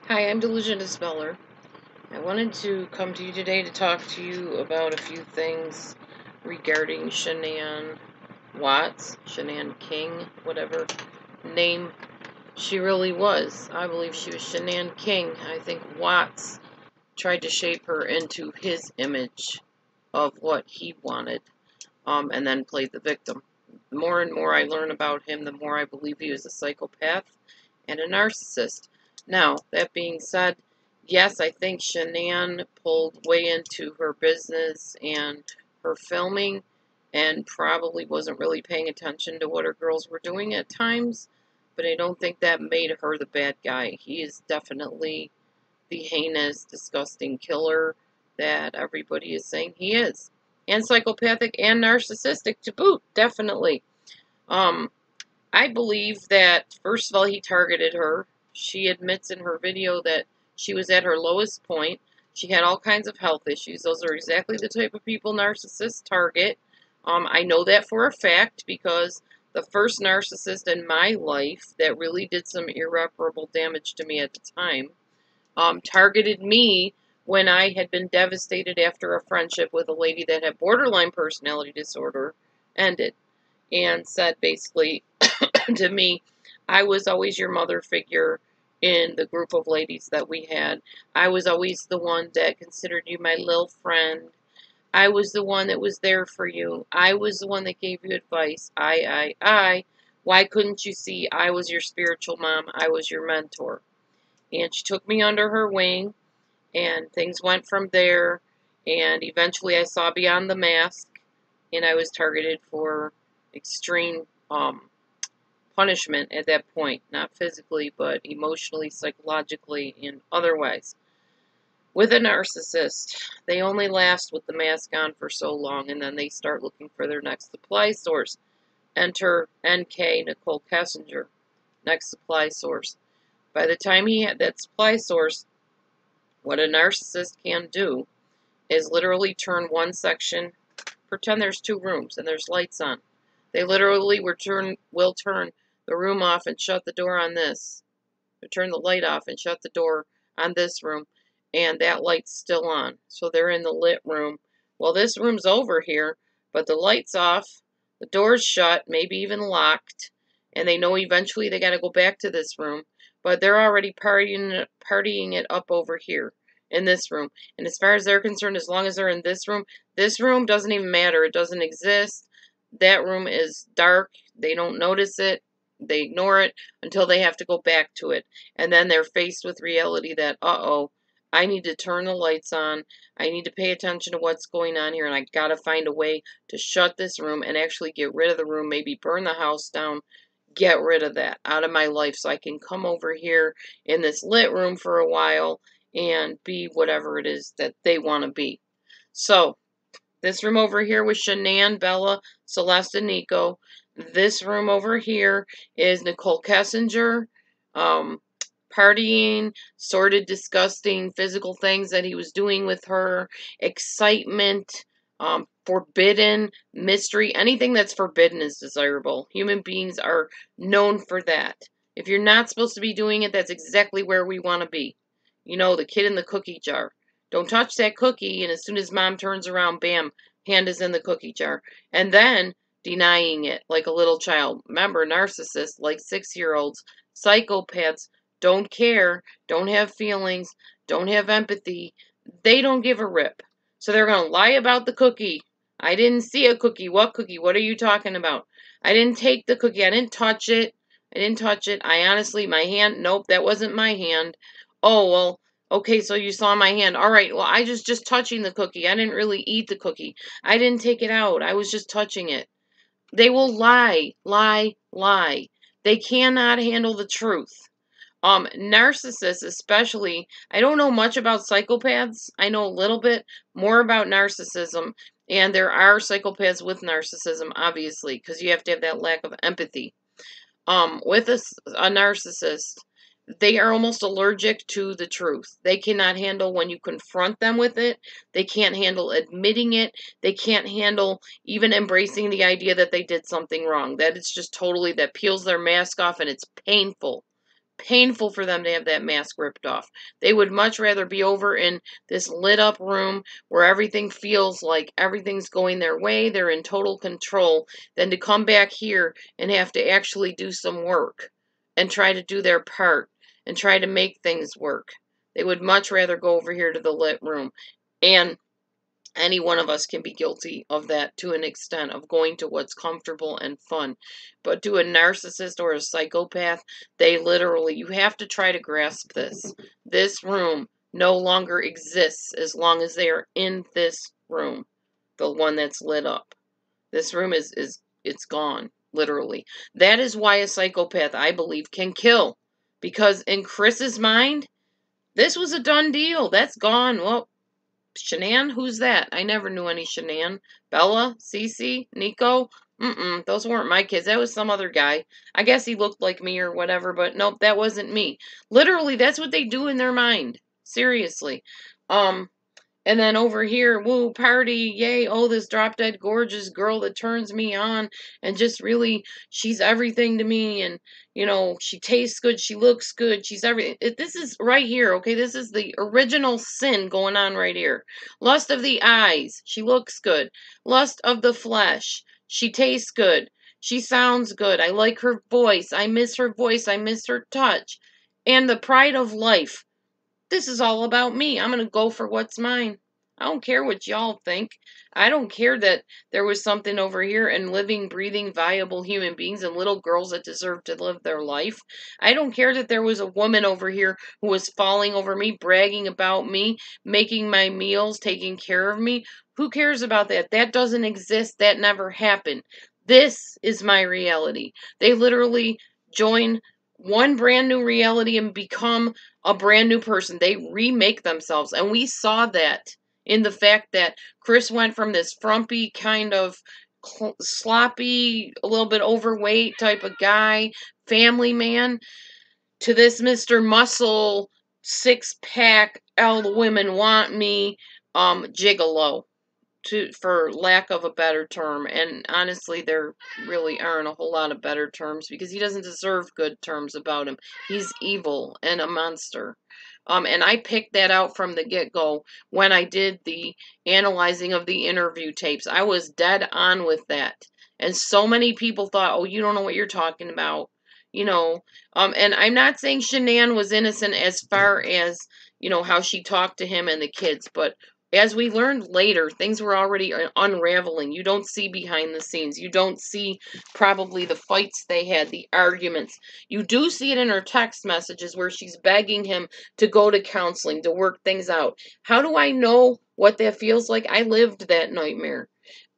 Hi, I'm Delusion Dispeller. I wanted to come to you today to talk to you about a few things regarding Shanann Watts, Shanann King, whatever name she really was. I believe she was Shanann King. I think Watts tried to shape her into his image of what he wanted, and then played the victim. The more and more I learn about him, the more I believe he was a psychopath and a narcissist. Now, that being said, yes, I think Shanann pulled way into her business and her filming and probably wasn't really paying attention to what her girls were doing at times, but I don't think that made her the bad guy. He is definitely the heinous, disgusting killer that everybody is saying he is. And psychopathic and narcissistic to boot, definitely. I believe that, first of all, he targeted her. She admits in her video that she was at her lowest point. She had all kinds of health issues. Those are exactly the type of people narcissists target. I know that for a fact because the first narcissist in my life that really did some irreparable damage to me at the time targeted me when I had been devastated after a friendship with a lady that had borderline personality disorder ended, and said basically to me, I was always your mother figure in the group of ladies that we had. I was always the one that considered you my little friend. I was the one that was there for you. I was the one that gave you advice. I. Why couldn't you see I was your spiritual mom? I was your mentor. And she took me under her wing, and things went from there. And eventually I saw beyond the mask, and I was targeted for extreme punishment at that point, not physically, but emotionally, psychologically, and otherwise. With a narcissist, they only last with the mask on for so long, and then they start looking for their next supply source. Enter NK, Nicole Kessinger, next supply source. By the time he had that supply source, what a narcissist can do is literally turn one section, pretend there's two rooms and there's lights on. They literally will turn the room off and shut the door on this. Or turn the light off and shut the door on this room, and that light's still on. So they're in the lit room. Well, this room's over here, but the light's off, the door's shut, maybe even locked, and they know eventually they got to go back to this room, but they're already partying it up over here in this room. And as far as they're concerned, as long as they're in this room doesn't even matter. It doesn't exist. That room is dark. They don't notice it. They ignore it until they have to go back to it. And then they're faced with reality that, uh-oh, I need to turn the lights on. I need to pay attention to what's going on here, and I gotta find a way to shut this room and actually get rid of the room, maybe burn the house down, get rid of that out of my life so I can come over here in this lit room for a while and be whatever it is that they want to be. So, this room over here was Shanann, Bella, Celeste, and Nico. This room over here is Nicole Kessinger, partying, sordid, disgusting physical things that he was doing with her, excitement, forbidden, mystery. Anything that's forbidden is desirable. Human beings are known for that. If you're not supposed to be doing it, that's exactly where we want to be. You know, the kid in the cookie jar. Don't touch that cookie, and as soon as mom turns around, bam, hand is in the cookie jar. And then denying it like a little child. Remember, narcissists, like 6-year-olds, psychopaths, don't care, don't have feelings, don't have empathy. They don't give a rip. So they're going to lie about the cookie. I didn't see a cookie. What cookie? What are you talking about? I didn't take the cookie. I didn't touch it. I honestly, my hand, nope, that wasn't my hand. Oh, well, okay, so you saw my hand. All right, well, I was just touching the cookie. I didn't really eat the cookie. I didn't take it out. I was just touching it. They will lie, lie, lie. They cannot handle the truth. Narcissists especially, I don't know much about psychopaths. I know a little bit more about narcissism, and there are psychopaths with narcissism, obviously, because you have to have that lack of empathy. With a narcissist, they are almost allergic to the truth. They cannot handle when you confront them with it. They can't handle admitting it. They can't handle even embracing the idea that they did something wrong. That it's just totally, that peels their mask off and it's painful. painful for them to have that mask ripped off. They would much rather be over in this lit up room where everything feels like everything's going their way, they're in total control, than to come back here and have to actually do some work and try to do their part and try to make things work. They would much rather go over here to the lit room. And any one of us can be guilty of that to an extent, of going to what's comfortable and fun. But to a narcissist or a psychopath, they literally, you have to try to grasp this. This room no longer exists as long as they are in this room, the one that's lit up. This room it's gone, literally. That is why a psychopath, I believe, can kill. Because in Chris's mind, this was a done deal. That's gone. Well, Shanann? Who's that? I never knew any Shanann. Bella? Cece? Nico? Those weren't my kids. That was some other guy. I guess he looked like me or whatever, but nope, that wasn't me. Literally, that's what they do in their mind. Seriously. And then over here, woo, party, yay, oh, this drop-dead gorgeous girl that turns me on, and just really, she's everything to me, and, you know, she tastes good, she looks good, she's everything. This is right here, okay? This is the original sin going on right here. Lust of the eyes, she looks good. Lust of the flesh, she tastes good. She sounds good. I like her voice. I miss her voice. I miss her touch. And the pride of life. This is all about me. I'm going to go for what's mine. I don't care what y'all think. I don't care that there was something over here and living, breathing, viable human beings and little girls that deserve to live their life. I don't care that there was a woman over here who was falling over me, bragging about me, making my meals, taking care of me. Who cares about that? That doesn't exist. That never happened. This is my reality. They literally join one brand new reality and become a brand new person. They remake themselves. And we saw that in the fact that Chris went from this frumpy kind of sloppy, a little bit overweight type of guy, family man, to this Mr. Muscle, six-pack, all the women want me, gigolo. For lack of a better term, and honestly there really aren't a whole lot of better terms because he doesn't deserve good terms about him. He's evil and a monster. And I picked that out from the get-go when I did the analyzing of the interview tapes. I was dead on with that. And so many people thought, oh, you don't know what you're talking about. You know, and I'm not saying Shanann was innocent as far as, you know, how she talked to him and the kids, but as we learned later, things were already unraveling. You don't see behind the scenes. You don't see probably the fights they had, the arguments. You do see it in her text messages where she's begging him to go to counseling, to work things out. How do I know what that feels like? I lived that nightmare.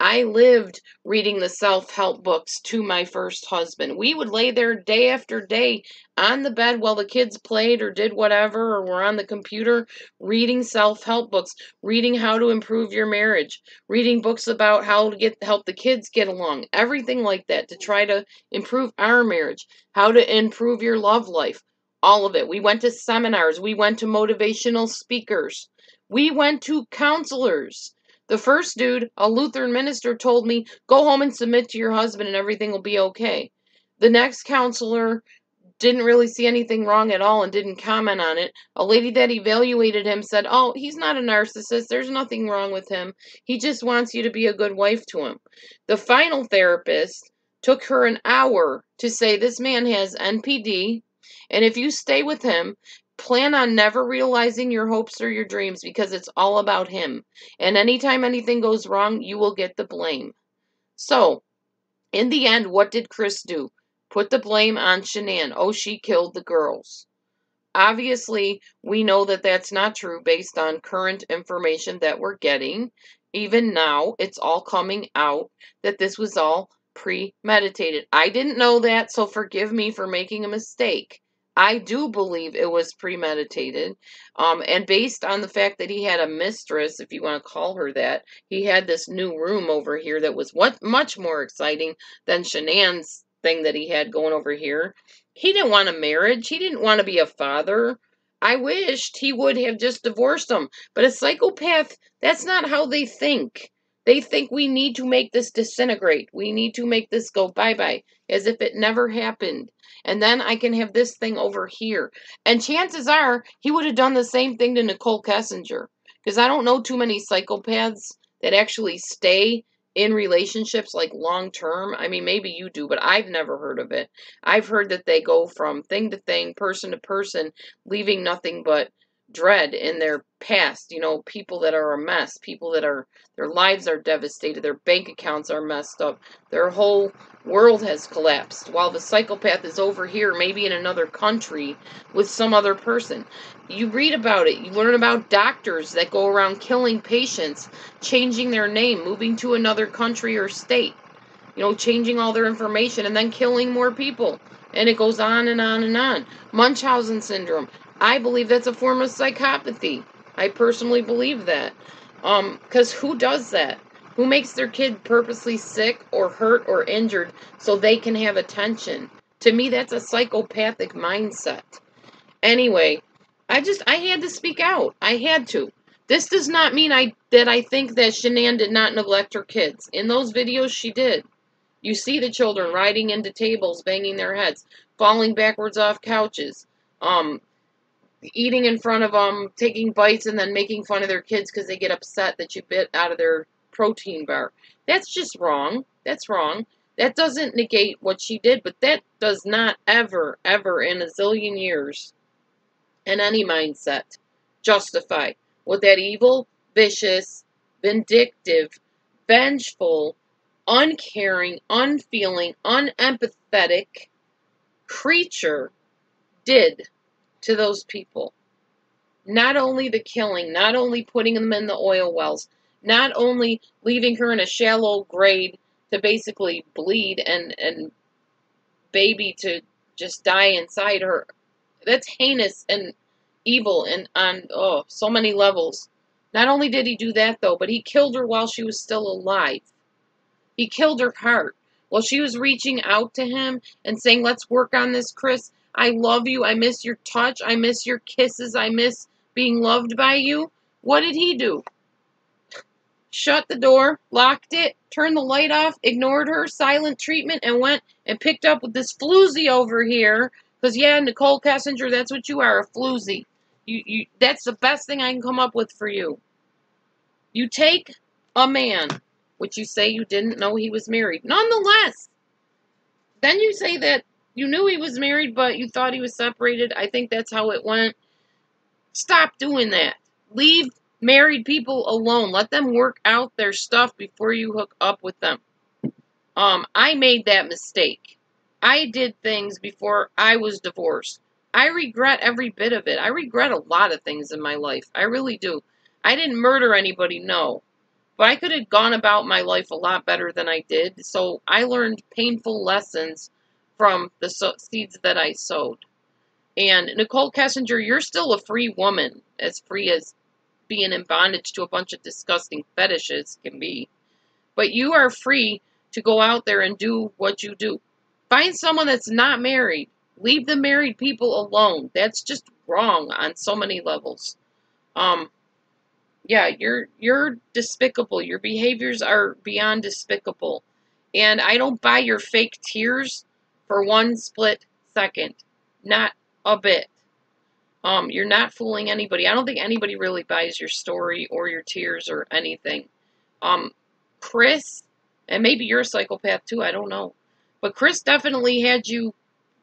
I lived reading the self-help books to my first husband. We would lay there day after day on the bed while the kids played or did whatever, or were on the computer reading self-help books, reading how to improve your marriage, reading books about how to help the kids get along, everything like that to try to improve our marriage, how to improve your love life, all of it. We went to seminars, we went to motivational speakers, we went to counselors. The first dude, a Lutheran minister, told me, go home and submit to your husband and everything will be okay. The next counselor didn't really see anything wrong at all and didn't comment on it. A lady that evaluated him said, oh, he's not a narcissist. There's nothing wrong with him. He just wants you to be a good wife to him. The final therapist took her an hour to say this man has NPD, and if you stay with him, plan on never realizing your hopes or your dreams because it's all about him. And anytime anything goes wrong, you will get the blame. So, in the end, what did Chris do? Put the blame on Shanann. Oh, she killed the girls. Obviously, we know that that's not true based on current information that we're getting. Even now, it's all coming out that this was all premeditated. I didn't know that, so forgive me for making a mistake. I do believe it was premeditated, and based on the fact that he had a mistress, if you want to call her that, he had this new room over here that was much more exciting than Shanann's thing that he had going over here. He didn't want a marriage. He didn't want to be a father. I wished he would have just divorced him, but a psychopath, that's not how they think. They think we need to make this disintegrate. We need to make this go bye-bye, as if it never happened. And then I can have this thing over here. And chances are, he would have done the same thing to Nicole Kessinger. Because I don't know too many psychopaths that actually stay in relationships like long term. I mean, maybe you do, but I've never heard of it. I've heard that they go from thing to thing, person to person, leaving nothing but dread in their past. You know, people that are a mess, people that are, their lives are devastated, their bank accounts are messed up, their whole world has collapsed, while the psychopath is over here, maybe in another country, with some other person. You read about it, you learn about doctors that go around killing patients, changing their name, moving to another country or state, you know, changing all their information, and then killing more people. And it goes on and on and on. Munchausen syndrome. I believe that's a form of psychopathy. I personally believe that. Because who does that? Who makes their kid purposely sick or hurt or injured so they can have attention? To me, that's a psychopathic mindset. Anyway, I had to speak out. I had to. This does not mean that I think that Shanann did not neglect her kids. In those videos, she did. You see the children riding into tables, banging their heads, falling backwards off couches, eating in front of them, taking bites, and then making fun of their kids because they get upset that you bit out of their protein bar. That's just wrong. That's wrong. That doesn't negate what she did, but that does not ever, ever in a zillion years, in any mindset, justify what that evil, vicious, vindictive, vengeful, uncaring, unfeeling, unempathetic creature did to those people. Not only the killing, not only putting them in the oil wells, not only leaving her in a shallow grave to basically bleed and baby to just die inside her. That's heinous and evil and on so many levels. Not only did he do that though, but he killed her while she was still alive. He killed her heart while she was reaching out to him and saying, let's work on this, Chris. I love you. I miss your touch. I miss your kisses. I miss being loved by you. What did he do? Shut the door, locked it, turned the light off, ignored her, silent treatment, and went and picked up with this floozy over here. Because, yeah, Nicole Kessinger, that's what you are, a floozy. That's the best thing I can come up with for you. You take a man, which you say you didn't know he was married. Nonetheless, then you say that you knew he was married, but you thought he was separated. I think that's how it went. Stop doing that. Leave married people alone. Let them work out their stuff before you hook up with them. I made that mistake. I did things before I was divorced. I regret every bit of it. I regret a lot of things in my life. I really do. I didn't murder anybody, no. But I could have gone about my life a lot better than I did. So I learned painful lessons from the seeds that I sowed. And Nicole Kessinger, you're still a free woman, as free as being in bondage to a bunch of disgusting fetishes can be. But you are free to go out there and do what you do. Find someone that's not married. Leave the married people alone. That's just wrong on so many levels. Yeah, you're despicable. Your behaviors are beyond despicable. And I don't buy your fake tears for one split second. Not a bit. You're not fooling anybody. I don't think anybody really buys your story or your tears or anything. Chris, and maybe you're a psychopath too, I don't know. But Chris definitely had you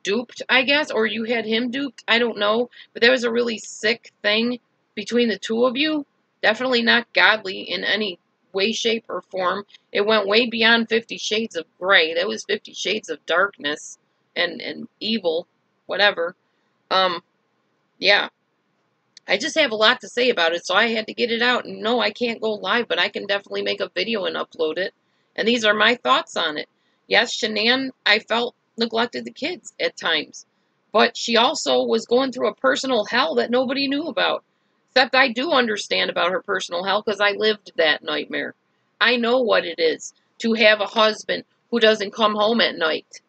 duped, I guess, or you had him duped, I don't know. But there was a really sick thing between the two of you. Definitely not godly in any way, shape, or form. It went way beyond 50 Shades of Grey. That was 50 Shades of Darkness and evil, whatever. Yeah. I just have a lot to say about it, so I had to get it out. And no, I can't go live, but I can definitely make a video and upload it. And these are my thoughts on it. Yes, Shanann, I felt neglected the kids at times. But she also was going through a personal hell that nobody knew about. Except I do understand about her personal hell because I lived that nightmare. I know what it is to have a husband who doesn't come home at night.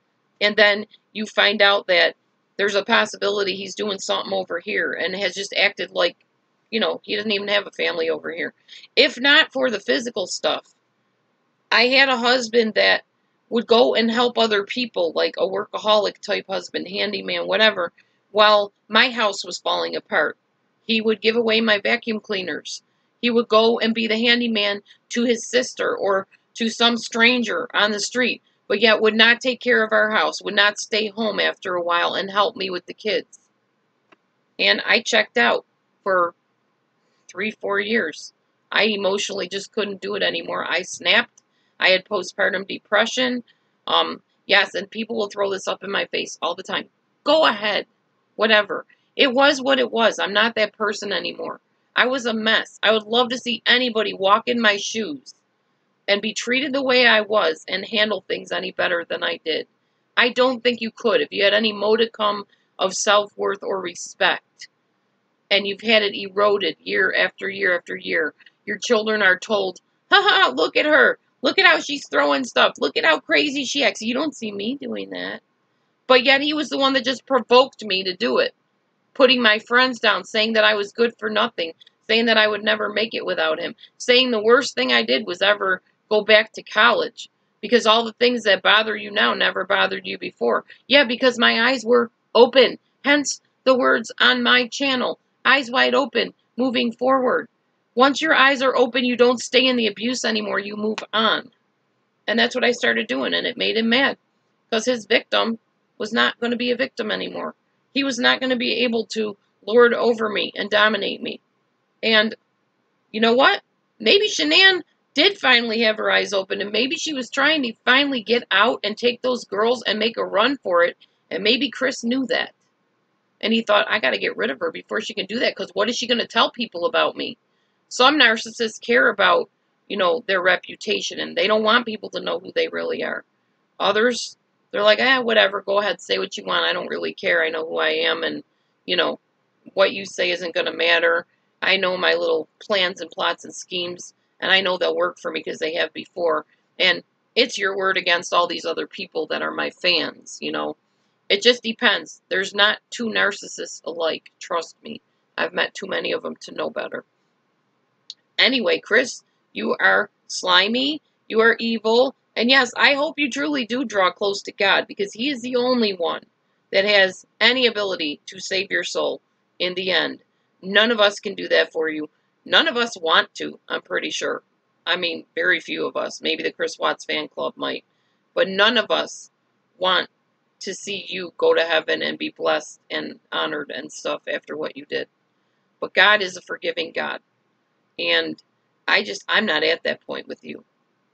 And then you find out that there's a possibility he's doing something over here and has just acted like, you know, he doesn't even have a family over here. If not for the physical stuff, I had a husband that would go and help other people, like a workaholic type husband, handyman, whatever, while my house was falling apart. He would give away my vacuum cleaners. He would go and be the handyman to his sister or to some stranger on the street, but yet would not take care of our house, would not stay home after a while and help me with the kids. And I checked out for 3, 4 years. I emotionally just couldn't do it anymore. I snapped. I had postpartum depression. Yes, and people will throw this up in my face all the time. Go ahead. Whatever. It was what it was. I'm not that person anymore. I was a mess. I would love to see anybody walk in my shoes and be treated the way I was and handle things any better than I did. I don't think you could if you had any modicum of self-worth or respect, and you've had it eroded year after year after year. Your children are told, haha, look at her. Look at how she's throwing stuff. Look at how crazy she acts. You don't see me doing that. But yet he was the one that just provoked me to do it, putting my friends down, saying that I was good for nothing, saying that I would never make it without him, saying the worst thing I did was ever go back to college because all the things that bother you now never bothered you before. Yeah, because my eyes were open, hence the words on my channel, eyes wide open, moving forward. Once your eyes are open, you don't stay in the abuse anymore, you move on. And that's what I started doing, and it made him mad because his victim was not going to be a victim anymore. He was not going to be able to lord over me and dominate me. And you know what? Maybe Shanann did finally have her eyes open, and maybe she was trying to finally get out and take those girls and make a run for it, and maybe Chris knew that. And he thought, I got to get rid of her before she can do that, because what is she going to tell people about me? Some narcissists care about, their reputation, and they don't want people to know who they really are. Others, they're like, whatever, go ahead, say what you want. I don't really care. I know who I am, and, what you say isn't going to matter. I know my little plans and plots and schemes, and I know they'll work for me because they have before. And it's your word against all these other people that are my fans, It just depends. There's not two narcissists alike, trust me. I've met too many of them to know better. Anyway, Chris, you are slimy, you are evil, and yes, I hope you truly do draw close to God, because He is the only one that has any ability to save your soul in the end. None of us can do that for you. None of us want to, I'm pretty sure. I mean, very few of us. Maybe the Chris Watts fan club might. But none of us want to see you go to heaven and be blessed and honored and stuff after what you did. But God is a forgiving God. And I'm not at that point with you.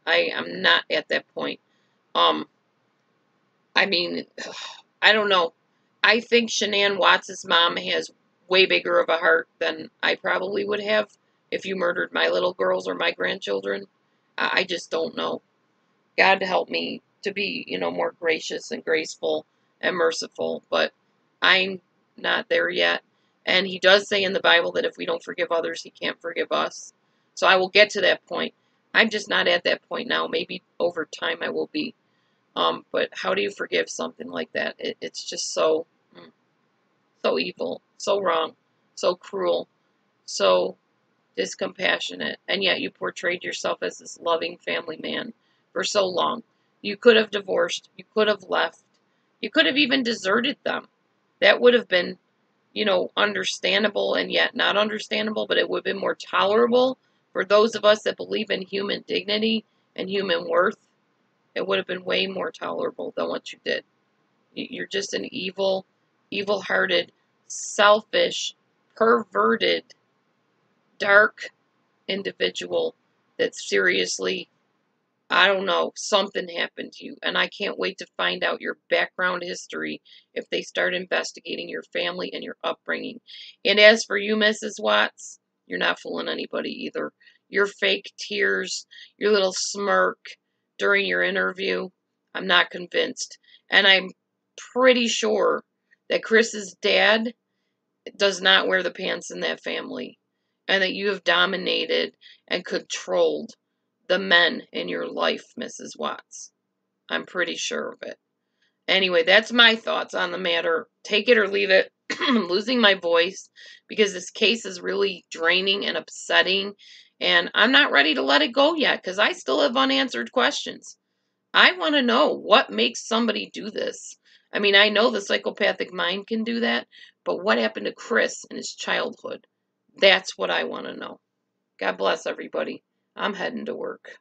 I am not at that point. I mean, I don't know. I think Shanann Watts' mom has way bigger of a heart than I probably would have if you murdered my little girls or my grandchildren. I just don't know. God help me to be, more gracious and graceful and merciful, but I'm not there yet. And He does say in the Bible that if we don't forgive others, He can't forgive us. So I will get to that point. I'm just not at that point now. Maybe over time I will be. But how do you forgive something like that? It's just so evil, so wrong, so cruel, so discompassionate. And yet you portrayed yourself as this loving family man for so long. You could have divorced. You could have left. You could have even deserted them. That would have been, understandable and yet not understandable, but it would have been more tolerable for those of us that believe in human dignity and human worth. It would have been way more tolerable than what you did. You're just an evil, evil-hearted, selfish, perverted, dark individual that seriously, I don't know, something happened to you, and I can't wait to find out your background history if they start investigating your family and your upbringing. And as for you, Mrs. Watts, you're not fooling anybody either. Your fake tears, your little smirk during your interview, I'm not convinced. And I'm pretty sure that Chris's dad does not wear the pants in that family, and that you have dominated and controlled the men in your life, Mrs. Watts. I'm pretty sure of it. Anyway, that's my thoughts on the matter. Take it or leave it. I'm losing my voice because this case is really draining and upsetting, And I'm not ready to let it go yet because I still have unanswered questions. I want to know what makes somebody do this. I mean, I know the psychopathic mind can do that, but what happened to Chris in his childhood? That's what I want to know. God bless everybody. I'm heading to work.